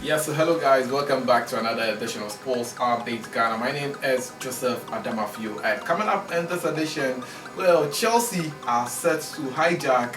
Yes, so hello guys, welcome back to another edition of Sports Update Ghana. My name is Joseph Adamafio, and coming up in this edition, well, Chelsea are set to hijack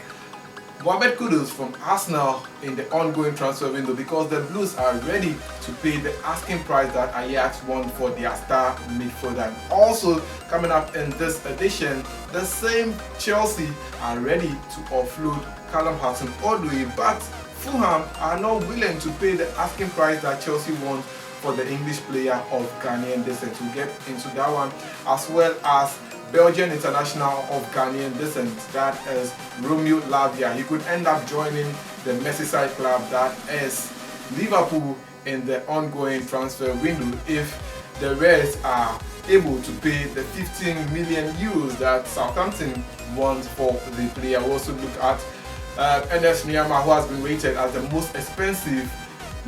Mohamed Kudus from Arsenal in the ongoing transfer window because the Blues are ready to pay the asking price that Ajax want for their star midfielder. And also coming up in this edition, the same Chelsea are ready to offload Hudson-Odoi, but Fulham are not willing to pay the asking price that Chelsea wants for the English player of Ghanaian descent. We'll get into that one, as well as Belgian international of Ghanaian descent, that is Romeo Lavia. He could end up joining the Merseyside club, that is Liverpool, in the ongoing transfer window if the Reds are able to pay the 15 million euros that Southampton wants for the player. We'll also look at Enes Nyama, who has been rated as the most expensive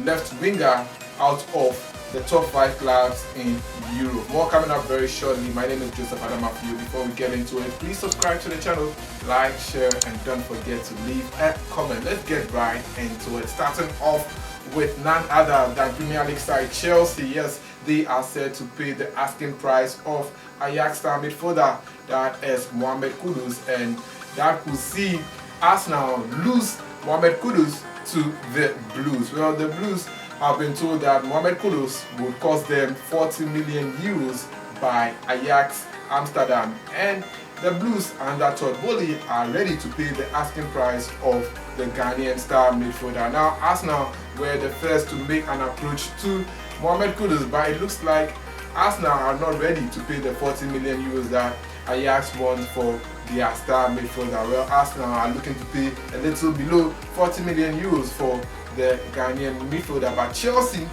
left winger out of the top 5 clubs in Europe. More coming up very shortly. My name is Joseph Adamafio. Before we get into it, please subscribe to the channel, like, share, and don't forget to leave a comment. Let's get right into it. Starting off with none other than Premier League side Chelsea. Yes, they are set to pay the asking price of Ajax star midfielder, that is Mohamed Kudus, and that could see Arsenal lose Mohamed Kudus to the Blues. Well, the Blues have been told that Mohamed Kudus will cost them 40 million euros by Ajax Amsterdam, and the Blues under Todd Boehly are ready to pay the asking price of the Ghanaian star midfielder. Now, Arsenal were the first to make an approach to Mohamed Kudus, but it looks like Arsenal are not ready to pay the 40 million euros that Ajax won for their star midfielder. Well, Arsenal are looking to pay a little below 40 million euros for the Ghanaian midfielder, but Chelsea,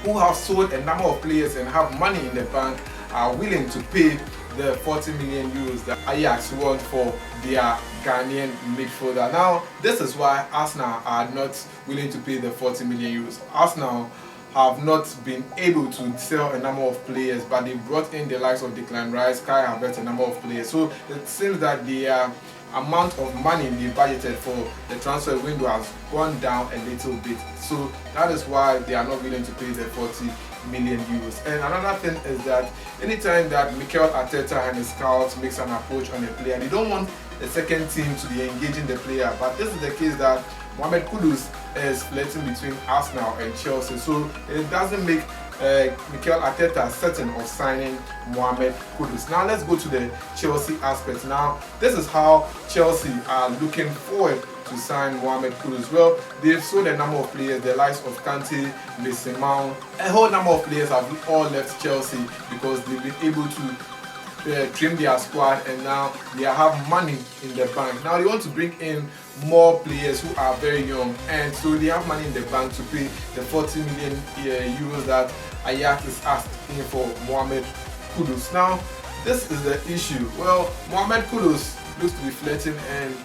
who have sold a number of players and have money in the bank, are willing to pay the 40 million euros that Ajax want for their Ghanaian midfielder. Now, this is why Arsenal are not willing to pay the 40 million euros. Arsenal have not been able to sell a number of players, but they brought in the likes of Declan Rice, Kai Havertz, a number of players. So it seems that the amount of money they budgeted for the transfer window has gone down a little bit. So that is why they are not willing to pay the 40 million euros. And another thing is that anytime that Mikel Arteta and his scouts makes an approach on a player, they don't want the second team to be engaging the player. But this is the case that Mohamed Kudus is flirting between Arsenal and Chelsea, so it doesn't make Mikel Arteta certain of signing Mohamed Kudus. Now let's go to the Chelsea aspect. Now this is how Chelsea are looking forward to sign Mohamed Kudus. Well, they've sold a number of players, the likes of Kante, Mason Mount, a whole number of players have all left Chelsea because they've been able to trim their squad, and now they have money in the bank. Now they want to bring in more players who are very young, and so they have money in the bank to pay the 40 million euros that Ajax is asking for Mohamed Kudus. Now this is the issue. Well, Mohamed Kudus looks to be flirting, and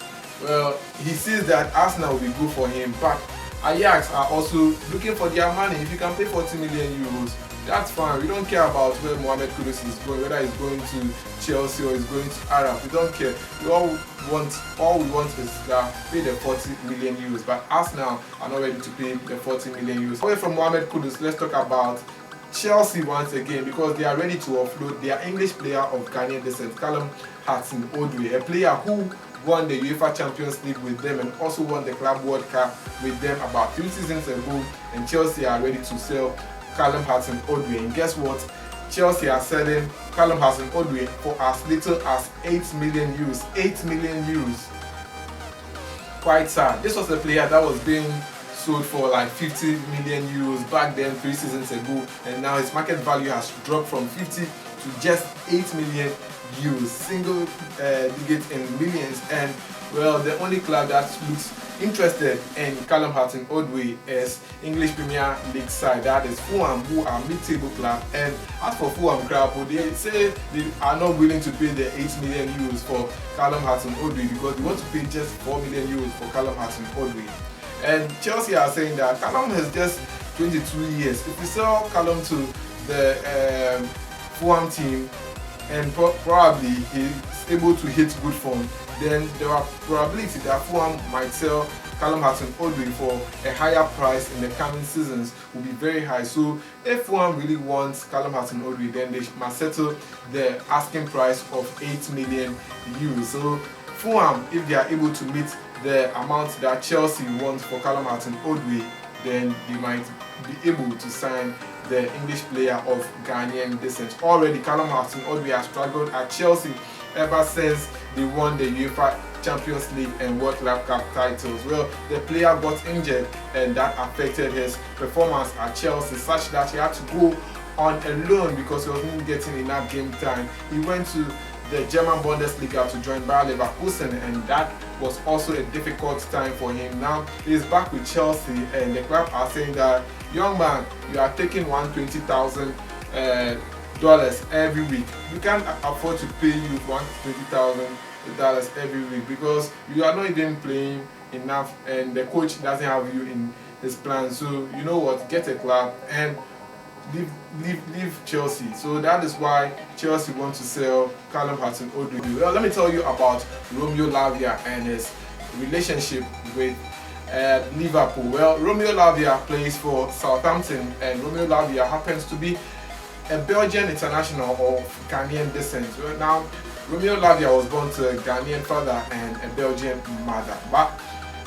well, he sees that Arsenal will be good for him, but Ajax are also looking for their money. If you can pay 40 million euros, that's fine. We don't care about where Mohamed Kudus is going, whether he's going to Chelsea or he's going to Arab. We don't care. All we want is that pay the 40 million euros. But Arsenal are not ready to pay the 40 million euros. Away from Mohamed Kudus, let's talk about Chelsea once again, because they are ready to offload their English player of Ghanaian descent, Hudson-Odoi, a player who won the UEFA Champions League with them and also won the Club World Cup with them about 3 seasons ago, and Chelsea are ready to sell Hudson-Odoi. And guess what? Chelsea are selling Hudson-Odoi for as little as 8 million euros. 8 million euros. Quite sad. This was a player that was being sold for like 50 million euros back then 3 seasons ago, and now his market value has dropped from 50 to just 8 million euros, single digit in millions. And well, the only club that looks interested in Hudson-Odoi is English Premier League side, that is Fulham, who are mid-table club. And as for Fulham club, they say they are not willing to pay the 8 million euros for Hudson-Odoi because they want to pay just 4 million euros for Hudson-Odoi. And Chelsea are saying that Callum has just 22 years. If we sell Callum to the Fulham team, and probably he's able to hit good form, then there are probability that Fulham might sell Callum Hudson-Odoi for a higher price in the coming seasons will be very high. So if Fulham really wants Callum Hudson-Odoi, then they must settle the asking price of 8 million euros. So Fulham, if they are able to meet the amount that Chelsea wants for Callum Hudson-Odoi, then they might be able to sign the English player of Ghanaian descent. Already, Callum Hudson-Odoi has struggled at Chelsea ever since they won the UEFA Champions League and World Club Cup titles. Well, the player got injured and that affected his performance at Chelsea, such that he had to go on a loan because he wasn't getting enough game time. He went to the German Bundesliga to join Bayer Leverkusen, and that was also a difficult time for him. Now he's back with Chelsea, and the club are saying that, young man, you are taking $120,000 every week. We can't afford to pay you $120,000 every week because you are not even playing enough, and the coach doesn't have you in his plan. So you know what, get a club and leave Chelsea. So that is why Chelsea want to sell Callum Hudson-Odoi. Well, let me tell you about Romeo Lavia and his relationship with Liverpool. Well, Romeo Lavia plays for Southampton, and Romeo Lavia happens to be a Belgian international of Ghanaian descent. Well, now, Romeo Lavia was born to a Ghanaian father and a Belgian mother, but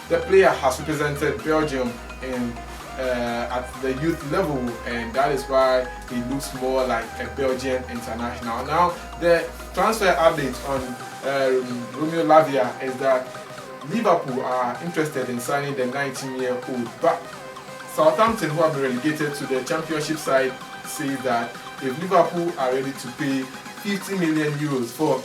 the player has represented Belgium in at the youth level, and that is why he looks more like a Belgian international. Now, the transfer update on Romeo Lavia is that Liverpool are interested in signing the 19-year-old, but Southampton, who have been relegated to the Championship side, say that if Liverpool are ready to pay 50 million euros for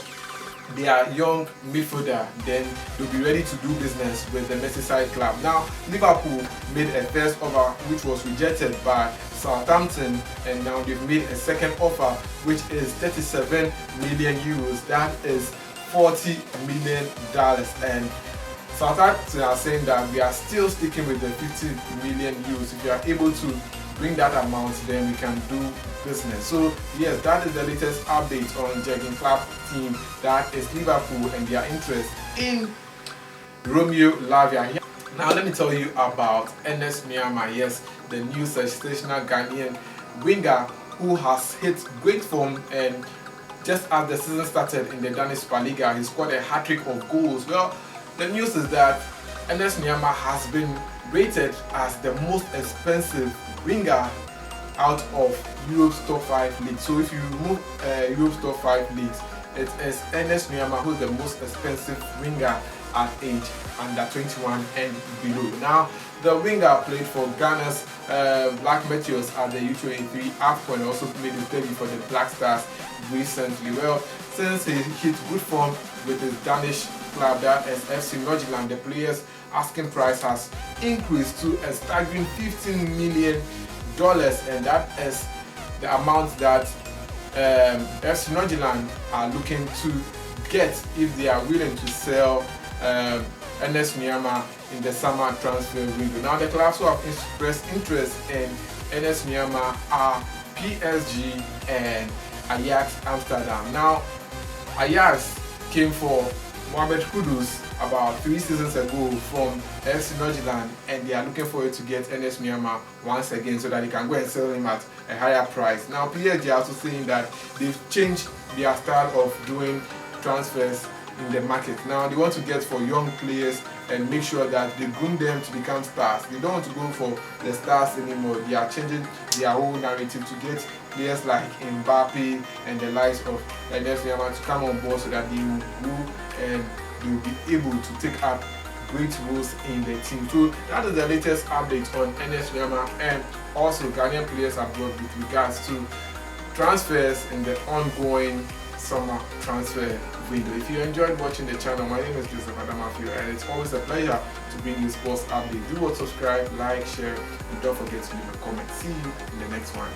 their young midfielder, then they'll be ready to do business with the Merseyside club. Now, Liverpool made a first offer which was rejected by Southampton, and now they've made a second offer which is 37 million euros. That is $40 million, and Southampton are saying that we are still sticking with the 50 million euros. If you are able to bring that amount, then we can do business. So yes, that is the latest update on Jurgen Klopp team, that is Liverpool and their interest in Romeo Lavia. Now let me tell you about Ernest Miyama. Yes, the new sensational Ghanaian winger who has hit great form, and just as the season started in the Danish Super League, he scored a hat-trick of goals. Well, the news is that Ernest Miyama has been rated as the most expensive winger out of Europe's top 5 leagues. So if you remove Europe's top 5 leagues, it is Ernest Miyama who is the most expensive winger at age under 21 and below. Now, the winger played for Ghana's Black Meteors at the U23 AFCON, and also made his debut for the Black Stars recently. Well, since he hit good form with his Danish club, that is FC Midtjylland, the player's asking price has increased to a staggering $15 million, and that is the amount that FC Midtjylland are looking to get if they are willing to sell Ernest Miyama in the summer transfer window. Now, the clubs who have expressed interest in Ernest Miyama are PSG and Ajax Amsterdam. Now, Ajax came for Mohamed Kudus about 3 seasons ago from FC Midtjylland, and they are looking forward to get Ernest Miyama once again so that they can go and sell him at a higher price. Now, PSG are also saying that they've changed their style of doing transfers in the market. Now, they want to get for young players and make sure that they groom them to become stars. They don't want to go for the stars anymore. They are changing their whole narrative to get players like Mbappe and the likes of Ernest Miyama to come on board so that they will go and they will be able to take up great roles in the team. So that is the latest update on Ernest Miyama and also Ghanaian players abroad with regards to transfers in the ongoing summer transfer window. If you enjoyed watching the channel, my name is Joseph Adamafio, and it's always a pleasure to bring you sports updates. Do subscribe, like, share, and don't forget to leave a comment. See you in the next one.